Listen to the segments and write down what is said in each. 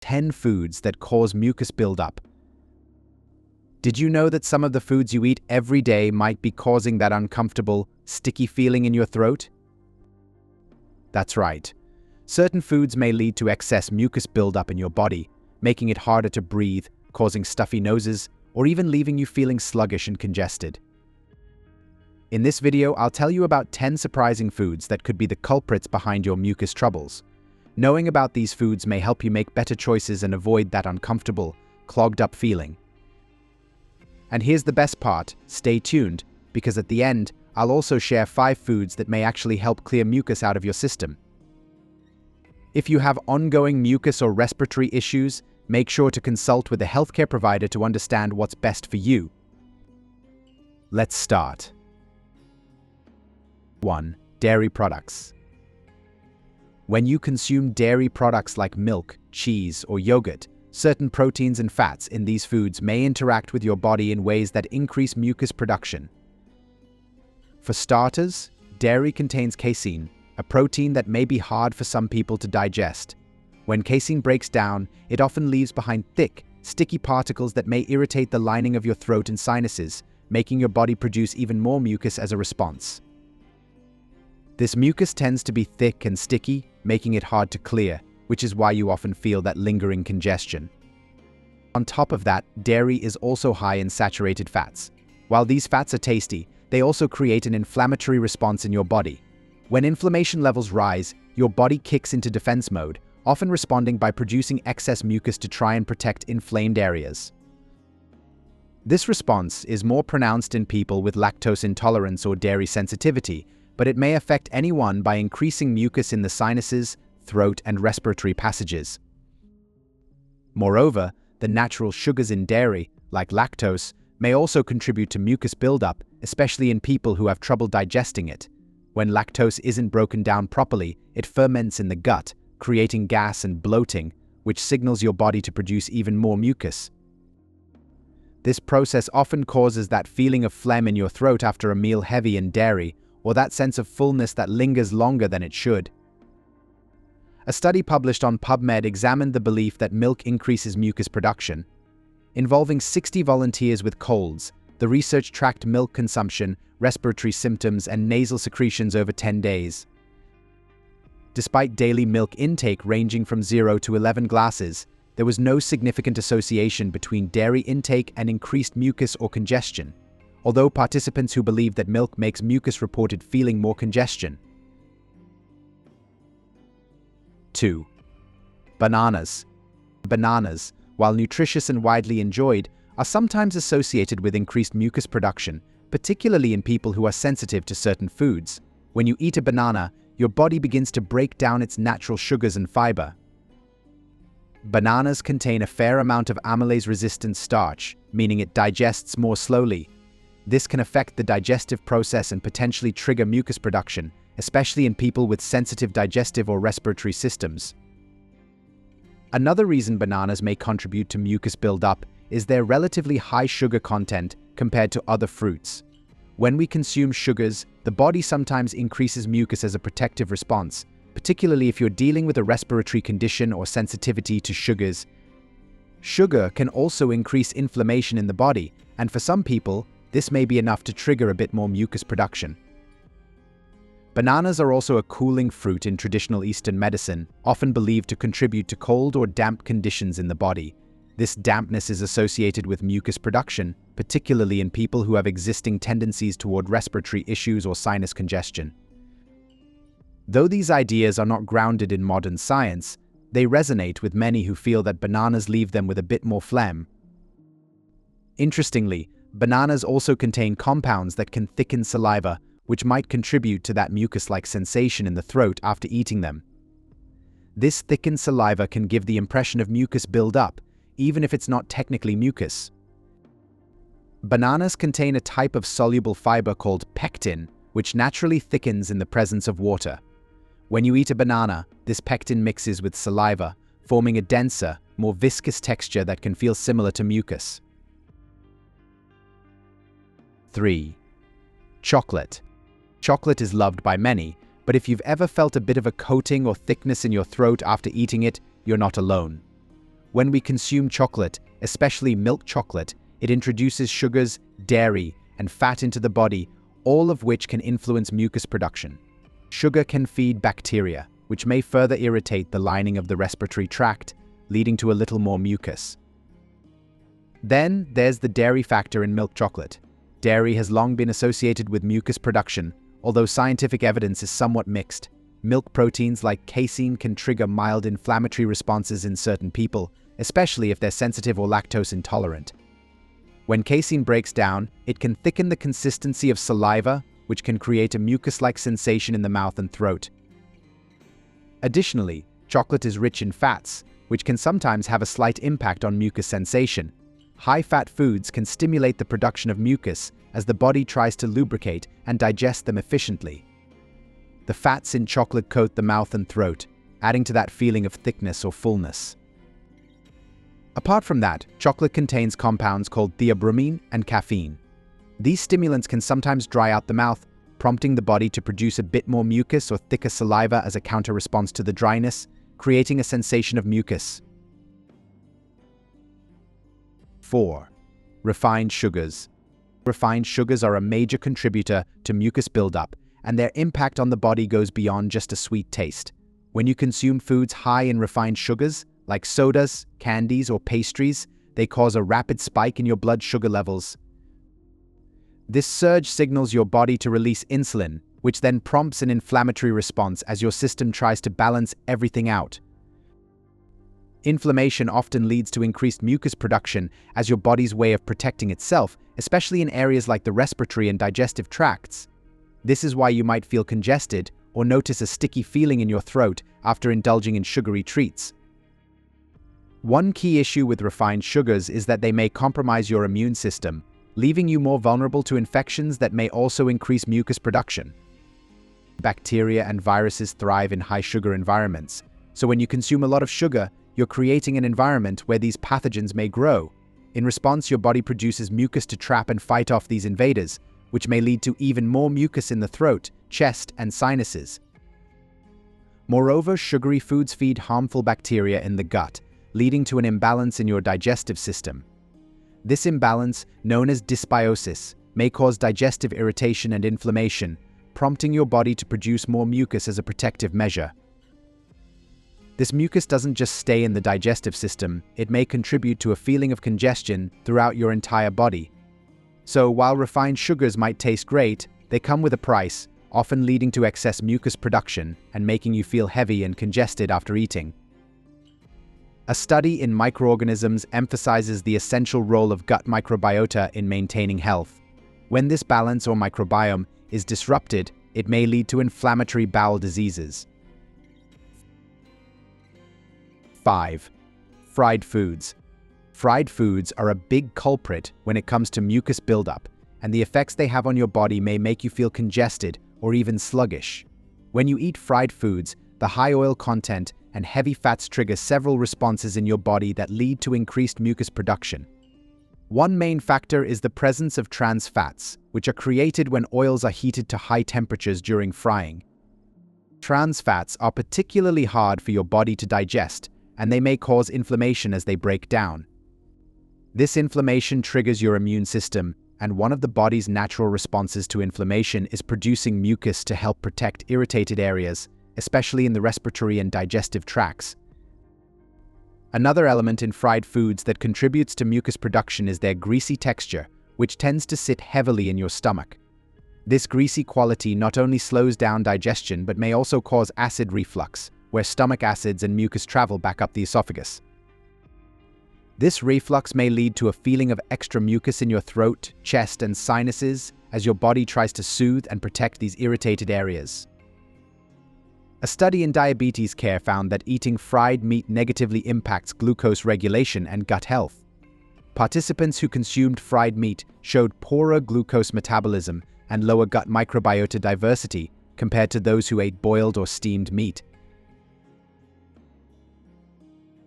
10 foods that cause mucus buildup. Did you know that some of the foods you eat every day might be causing that uncomfortable, sticky feeling in your throat? That's right. Certain foods may lead to excess mucus buildup in your body, making it harder to breathe, causing stuffy noses, or even leaving you feeling sluggish and congested. In this video, I'll tell you about 10 surprising foods that could be the culprits behind your mucus troubles. Knowing about these foods may help you make better choices and avoid that uncomfortable, clogged-up feeling. And here's the best part: stay tuned, because at the end, I'll also share 5 foods that may actually help clear mucus out of your system. If you have ongoing mucus or respiratory issues, make sure to consult with a healthcare provider to understand what's best for you. Let's start. 1. Dairy products. When you consume dairy products like milk, cheese, or yogurt, certain proteins and fats in these foods may interact with your body in ways that increase mucus production. For starters, dairy contains casein, a protein that may be hard for some people to digest. When casein breaks down, it often leaves behind thick, sticky particles that may irritate the lining of your throat and sinuses, making your body produce even more mucus as a response. This mucus tends to be thick and sticky, making it hard to clear, which is why you often feel that lingering congestion. On top of that, dairy is also high in saturated fats. While these fats are tasty, they also create an inflammatory response in your body. When inflammation levels rise, your body kicks into defense mode, often responding by producing excess mucus to try and protect inflamed areas. This response is more pronounced in people with lactose intolerance or dairy sensitivity, but it may affect anyone by increasing mucus in the sinuses, throat, and respiratory passages. Moreover, the natural sugars in dairy, like lactose, may also contribute to mucus buildup, especially in people who have trouble digesting it. When lactose isn't broken down properly, it ferments in the gut, creating gas and bloating, which signals your body to produce even more mucus. This process often causes that feeling of phlegm in your throat after a meal heavy in dairy, or that sense of fullness that lingers longer than it should. A study published on PubMed examined the belief that milk increases mucus production. Involving 60 volunteers with colds, the research tracked milk consumption, respiratory symptoms, and nasal secretions over 10 days. Despite daily milk intake ranging from 0 to 11 glasses, there was no significant association between dairy intake and increased mucus or congestion, although participants who believed that milk makes mucus reported feeling more congestion. 2. Bananas. Bananas, while nutritious and widely enjoyed, are sometimes associated with increased mucus production, particularly in people who are sensitive to certain foods. When you eat a banana, your body begins to break down its natural sugars and fiber. Bananas contain a fair amount of amylase-resistant starch, meaning it digests more slowly. This can affect the digestive process and potentially trigger mucus production, especially in people with sensitive digestive or respiratory systems. Another reason bananas may contribute to mucus buildup is their relatively high sugar content compared to other fruits. When we consume sugars, the body sometimes increases mucus as a protective response, particularly if you're dealing with a respiratory condition or sensitivity to sugars. Sugar can also increase inflammation in the body, and for some people, this may be enough to trigger a bit more mucus production. Bananas are also a cooling fruit in traditional Eastern medicine, often believed to contribute to cold or damp conditions in the body. This dampness is associated with mucus production, particularly in people who have existing tendencies toward respiratory issues or sinus congestion. Though these ideas are not grounded in modern science, they resonate with many who feel that bananas leave them with a bit more phlegm. Interestingly, bananas also contain compounds that can thicken saliva, which might contribute to that mucus-like sensation in the throat after eating them. This thickened saliva can give the impression of mucus buildup, even if it's not technically mucus. Bananas contain a type of soluble fiber called pectin, which naturally thickens in the presence of water. When you eat a banana, this pectin mixes with saliva, forming a denser, more viscous texture that can feel similar to mucus. 3. Chocolate. Chocolate is loved by many, but if you've ever felt a bit of a coating or thickness in your throat after eating it, you're not alone. When we consume chocolate, especially milk chocolate, it introduces sugars, dairy, and fat into the body, all of which can influence mucus production. Sugar can feed bacteria, which may further irritate the lining of the respiratory tract, leading to a little more mucus. Then there's the dairy factor in milk chocolate. Dairy has long been associated with mucus production, although scientific evidence is somewhat mixed. Milk proteins like casein can trigger mild inflammatory responses in certain people, especially if they're sensitive or lactose intolerant. When casein breaks down, it can thicken the consistency of saliva, which can create a mucus-like sensation in the mouth and throat. Additionally, chocolate is rich in fats, which can sometimes have a slight impact on mucus sensation. High-fat foods can stimulate the production of mucus as the body tries to lubricate and digest them efficiently. The fats in chocolate coat the mouth and throat, adding to that feeling of thickness or fullness. Apart from that, chocolate contains compounds called theobromine and caffeine. These stimulants can sometimes dry out the mouth, prompting the body to produce a bit more mucus or thicker saliva as a counter-response to the dryness, creating a sensation of mucus. 4. Refined sugars. Refined sugars are a major contributor to mucus buildup, and their impact on the body goes beyond just a sweet taste. When you consume foods high in refined sugars, like sodas, candies, or pastries, they cause a rapid spike in your blood sugar levels. This surge signals your body to release insulin, which then prompts an inflammatory response as your system tries to balance everything out. Inflammation often leads to increased mucus production as your body's way of protecting itself, especially in areas like the respiratory and digestive tracts. This is why you might feel congested or notice a sticky feeling in your throat after indulging in sugary treats. One key issue with refined sugars is that they may compromise your immune system, leaving you more vulnerable to infections that may also increase mucus production. Bacteria and viruses thrive in high-sugar environments, so when you consume a lot of sugar, you're creating an environment where these pathogens may grow. In response, your body produces mucus to trap and fight off these invaders, which may lead to even more mucus in the throat, chest, and sinuses. Moreover, sugary foods feed harmful bacteria in the gut, leading to an imbalance in your digestive system. This imbalance, known as dysbiosis, may cause digestive irritation and inflammation, prompting your body to produce more mucus as a protective measure. This mucus doesn't just stay in the digestive system, it may contribute to a feeling of congestion throughout your entire body. So while refined sugars might taste great, they come with a price, often leading to excess mucus production and making you feel heavy and congested after eating. A study in microorganisms emphasizes the essential role of gut microbiota in maintaining health. When this balance or microbiome is disrupted, it may lead to inflammatory bowel diseases. 5. Fried foods. Fried foods are a big culprit when it comes to mucus buildup, and the effects they have on your body may make you feel congested or even sluggish. When you eat fried foods, the high oil content and heavy fats trigger several responses in your body that lead to increased mucus production. One main factor is the presence of trans fats, which are created when oils are heated to high temperatures during frying. Trans fats are particularly hard for your body to digest, and they may cause inflammation as they break down. This inflammation triggers your immune system, and one of the body's natural responses to inflammation is producing mucus to help protect irritated areas, especially in the respiratory and digestive tracts. Another element in fried foods that contributes to mucus production is their greasy texture, which tends to sit heavily in your stomach. This greasy quality not only slows down digestion but may also cause acid reflux, where stomach acids and mucus travel back up the esophagus. This reflux may lead to a feeling of extra mucus in your throat, chest, and sinuses as your body tries to soothe and protect these irritated areas. A study in diabetes care found that eating fried meat negatively impacts glucose regulation and gut health. Participants who consumed fried meat showed poorer glucose metabolism and lower gut microbiota diversity compared to those who ate boiled or steamed meat.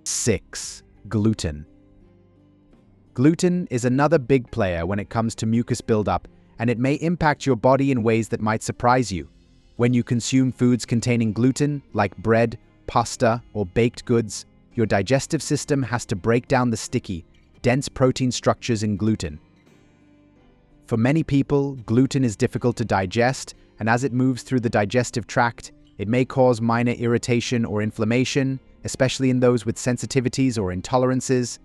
6. Gluten. Gluten is another big player when it comes to mucus buildup, and it may impact your body in ways that might surprise you. When you consume foods containing gluten, like bread, pasta, or baked goods, your digestive system has to break down the sticky, dense protein structures in gluten. For many people, gluten is difficult to digest, and as it moves through the digestive tract, it may cause minor irritation or inflammation, especially in those with sensitivities or intolerances.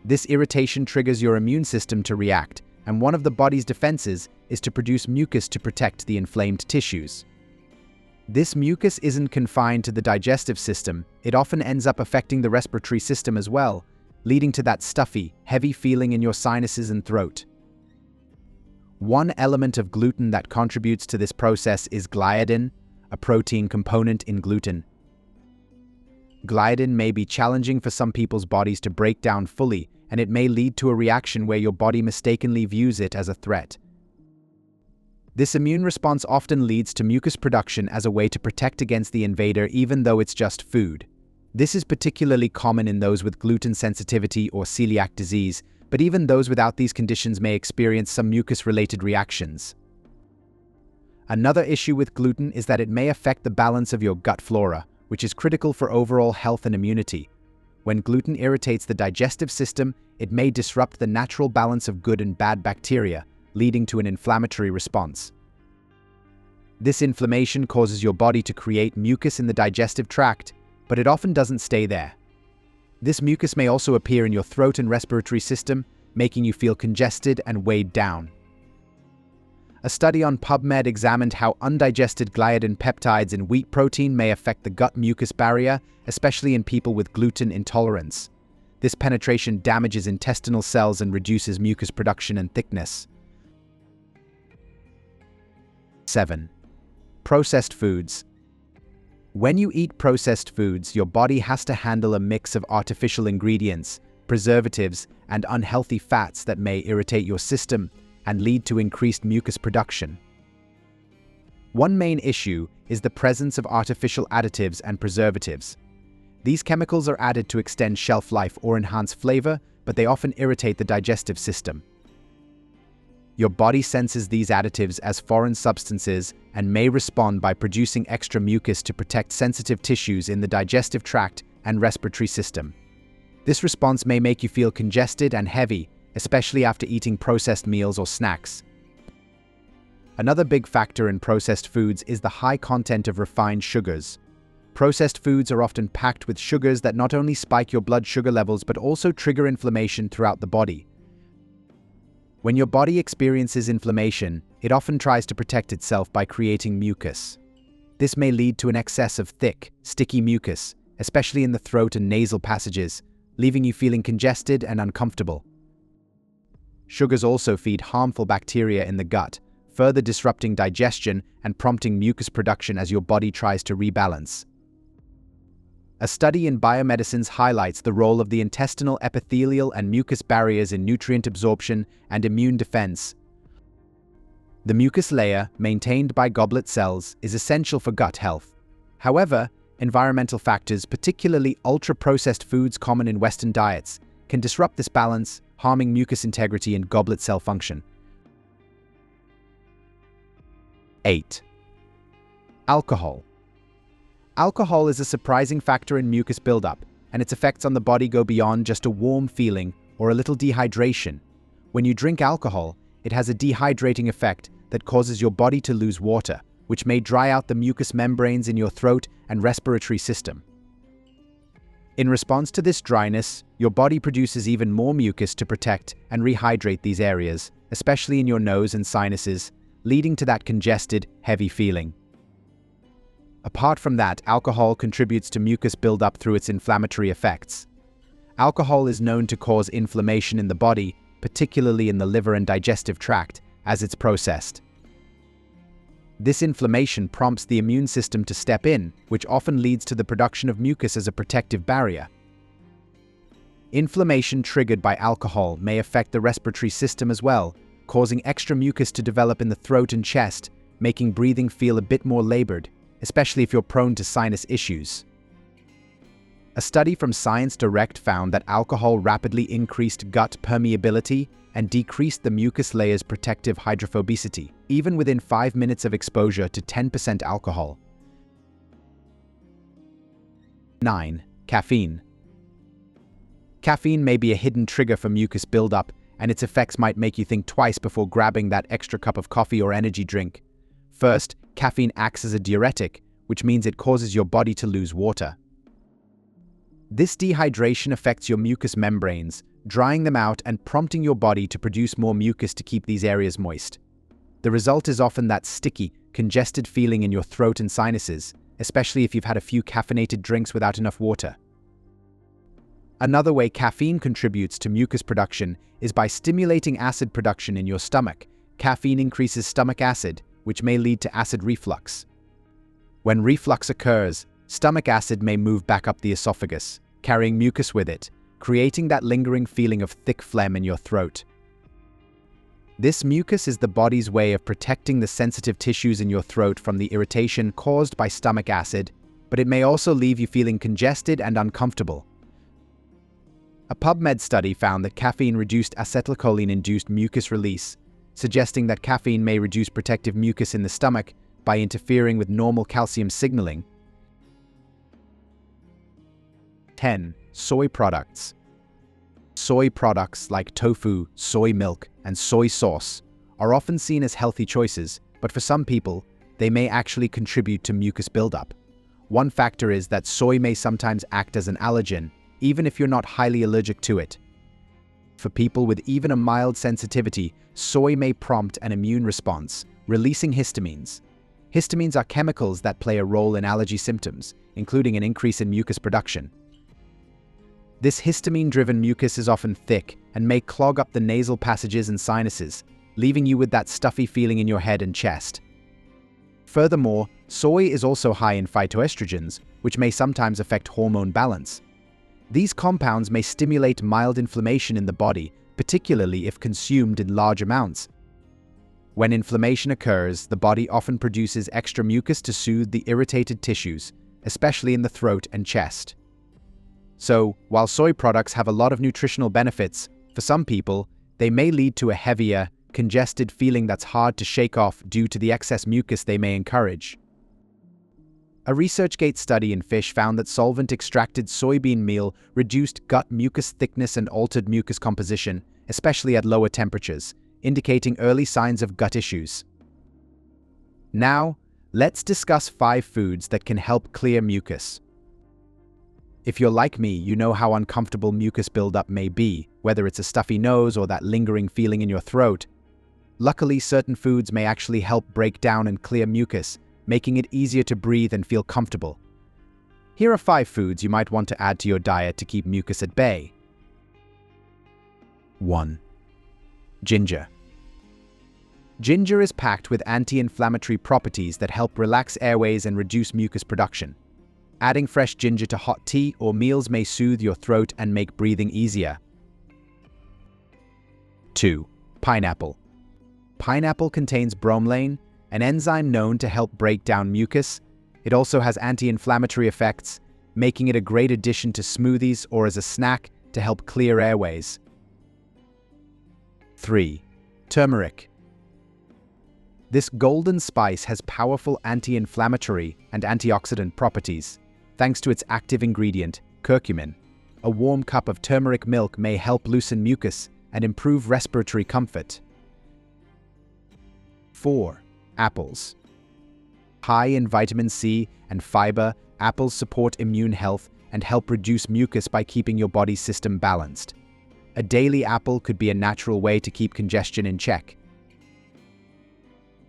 This irritation triggers your immune system to react, and one of the body's defenses is to produce mucus to protect the inflamed tissues. This mucus isn't confined to the digestive system, it often ends up affecting the respiratory system as well, leading to that stuffy, heavy feeling in your sinuses and throat. One element of gluten that contributes to this process is gliadin, a protein component in gluten. Gliadin may be challenging for some people's bodies to break down fully, and it may lead to a reaction where your body mistakenly views it as a threat. This immune response often leads to mucus production as a way to protect against the invader even though it's just food. This is particularly common in those with gluten sensitivity or celiac disease, but even those without these conditions may experience some mucus-related reactions. Another issue with gluten is that it may affect the balance of your gut flora, which is critical for overall health and immunity. When gluten irritates the digestive system, it may disrupt the natural balance of good and bad bacteria, leading to an inflammatory response. This inflammation causes your body to create mucus in the digestive tract, but it often doesn't stay there. This mucus may also appear in your throat and respiratory system, making you feel congested and weighed down. A study on PubMed examined how undigested gliadin peptides in wheat protein may affect the gut mucus barrier, especially in people with gluten intolerance. This penetration damages intestinal cells and reduces mucus production and thickness. 7. Processed foods. When you eat processed foods, your body has to handle a mix of artificial ingredients, preservatives, and unhealthy fats that may irritate your system and lead to increased mucus production. One main issue is the presence of artificial additives and preservatives. These chemicals are added to extend shelf life or enhance flavor, but they often irritate the digestive system. Your body senses these additives as foreign substances and may respond by producing extra mucus to protect sensitive tissues in the digestive tract and respiratory system. This response may make you feel congested and heavy, especially after eating processed meals or snacks. Another big factor in processed foods is the high content of refined sugars. Processed foods are often packed with sugars that not only spike your blood sugar levels but also trigger inflammation throughout the body. When your body experiences inflammation, it often tries to protect itself by creating mucus. This may lead to an excess of thick, sticky mucus, especially in the throat and nasal passages, leaving you feeling congested and uncomfortable. Sugars also feed harmful bacteria in the gut, further disrupting digestion and prompting mucus production as your body tries to rebalance. A study in biomedicines highlights the role of the intestinal epithelial and mucus barriers in nutrient absorption and immune defense. The mucus layer, maintained by goblet cells, is essential for gut health. However, environmental factors, particularly ultra-processed foods common in Western diets, can disrupt this balance, harming mucus integrity and goblet cell function. 8. Alcohol. Alcohol is a surprising factor in mucus buildup, and its effects on the body go beyond just a warm feeling or a little dehydration. When you drink alcohol, it has a dehydrating effect that causes your body to lose water, which may dry out the mucous membranes in your throat and respiratory system. In response to this dryness, your body produces even more mucus to protect and rehydrate these areas, especially in your nose and sinuses, leading to that congested, heavy feeling. Apart from that, alcohol contributes to mucus buildup through its inflammatory effects. Alcohol is known to cause inflammation in the body, particularly in the liver and digestive tract, as it's processed. This inflammation prompts the immune system to step in, which often leads to the production of mucus as a protective barrier. Inflammation triggered by alcohol may affect the respiratory system as well, causing extra mucus to develop in the throat and chest, making breathing feel a bit more labored, especially if you're prone to sinus issues. A study from Science Direct found that alcohol rapidly increased gut permeability and decreased the mucus layer's protective hydrophobicity, even within 5 minutes of exposure to 10% alcohol. 9. Caffeine. Caffeine may be a hidden trigger for mucus buildup, and its effects might make you think twice before grabbing that extra cup of coffee or energy drink. First, caffeine acts as a diuretic, which means it causes your body to lose water. This dehydration affects your mucous membranes, drying them out and prompting your body to produce more mucus to keep these areas moist. The result is often that sticky, congested feeling in your throat and sinuses, especially if you've had a few caffeinated drinks without enough water. Another way caffeine contributes to mucus production is by stimulating acid production in your stomach. Caffeine increases stomach acid, which may lead to acid reflux. When reflux occurs, stomach acid may move back up the esophagus, carrying mucus with it, creating that lingering feeling of thick phlegm in your throat. This mucus is the body's way of protecting the sensitive tissues in your throat from the irritation caused by stomach acid, but it may also leave you feeling congested and uncomfortable. A PubMed study found that caffeine reduced acetylcholine-induced mucus release, suggesting that caffeine may reduce protective mucus in the stomach by interfering with normal calcium signaling. 10. Soy products. Soy products like tofu, soy milk, and soy sauce are often seen as healthy choices, but for some people, they may actually contribute to mucus buildup. One factor is that soy may sometimes act as an allergen, even if you're not highly allergic to it. For people with even a mild sensitivity, soy may prompt an immune response, releasing histamines. Histamines are chemicals that play a role in allergy symptoms, including an increase in mucus production. This histamine-driven mucus is often thick and may clog up the nasal passages and sinuses, leaving you with that stuffy feeling in your head and chest. Furthermore, soy is also high in phytoestrogens, which may sometimes affect hormone balance. These compounds may stimulate mild inflammation in the body, particularly if consumed in large amounts. When inflammation occurs, the body often produces extra mucus to soothe the irritated tissues, especially in the throat and chest. So, while soy products have a lot of nutritional benefits, for some people, they may lead to a heavier, congested feeling that's hard to shake off due to the excess mucus they may encourage. A ResearchGate study in fish found that solvent-extracted soybean meal reduced gut mucus thickness and altered mucus composition, especially at lower temperatures, indicating early signs of gut issues. Now, let's discuss 5 foods that can help clear mucus. If you're like me, you know how uncomfortable mucus buildup may be, whether it's a stuffy nose or that lingering feeling in your throat. Luckily, certain foods may actually help break down and clear mucus, making it easier to breathe and feel comfortable. Here are 5 foods you might want to add to your diet to keep mucus at bay. 1. Ginger. Ginger is packed with anti-inflammatory properties that help relax airways and reduce mucus production. Adding fresh ginger to hot tea or meals may soothe your throat and make breathing easier. 2. Pineapple. Pineapple contains bromelain, an enzyme known to help break down mucus. It also has anti-inflammatory effects, making it a great addition to smoothies or as a snack to help clear airways. 3. Turmeric. This golden spice has powerful anti-inflammatory and antioxidant properties, thanks to its active ingredient, curcumin. A warm cup of turmeric milk may help loosen mucus and improve respiratory comfort. 4. Apples. High in vitamin C and fiber, apples support immune health and help reduce mucus by keeping your body's system balanced. A daily apple could be a natural way to keep congestion in check.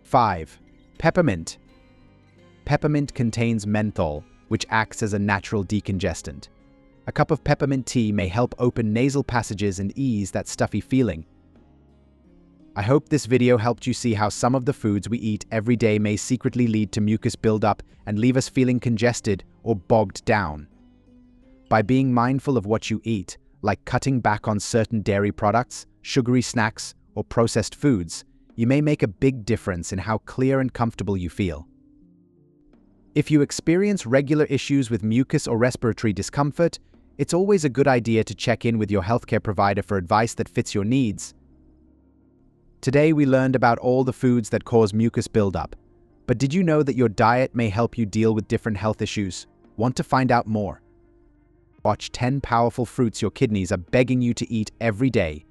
5. Peppermint. Peppermint contains menthol, which acts as a natural decongestant. A cup of peppermint tea may help open nasal passages and ease that stuffy feeling. I hope this video helped you see how some of the foods we eat every day may secretly lead to mucus buildup and leave us feeling congested or bogged down. By being mindful of what you eat, like cutting back on certain dairy products, sugary snacks, or processed foods, you may make a big difference in how clear and comfortable you feel. If you experience regular issues with mucus or respiratory discomfort, it's always a good idea to check in with your healthcare provider for advice that fits your needs. Today we learned about all the foods that cause mucus buildup, but did you know that your diet may help you deal with different health issues? Want to find out more? Watch 10 powerful fruits your kidneys are begging you to eat every day.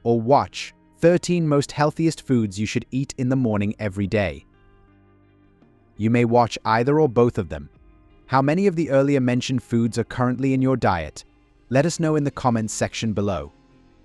Or watch 13 most healthiest foods you should eat in the morning every day. You may watch either or both of them. How many of the earlier mentioned foods are currently in your diet? Let us know in the comments section below.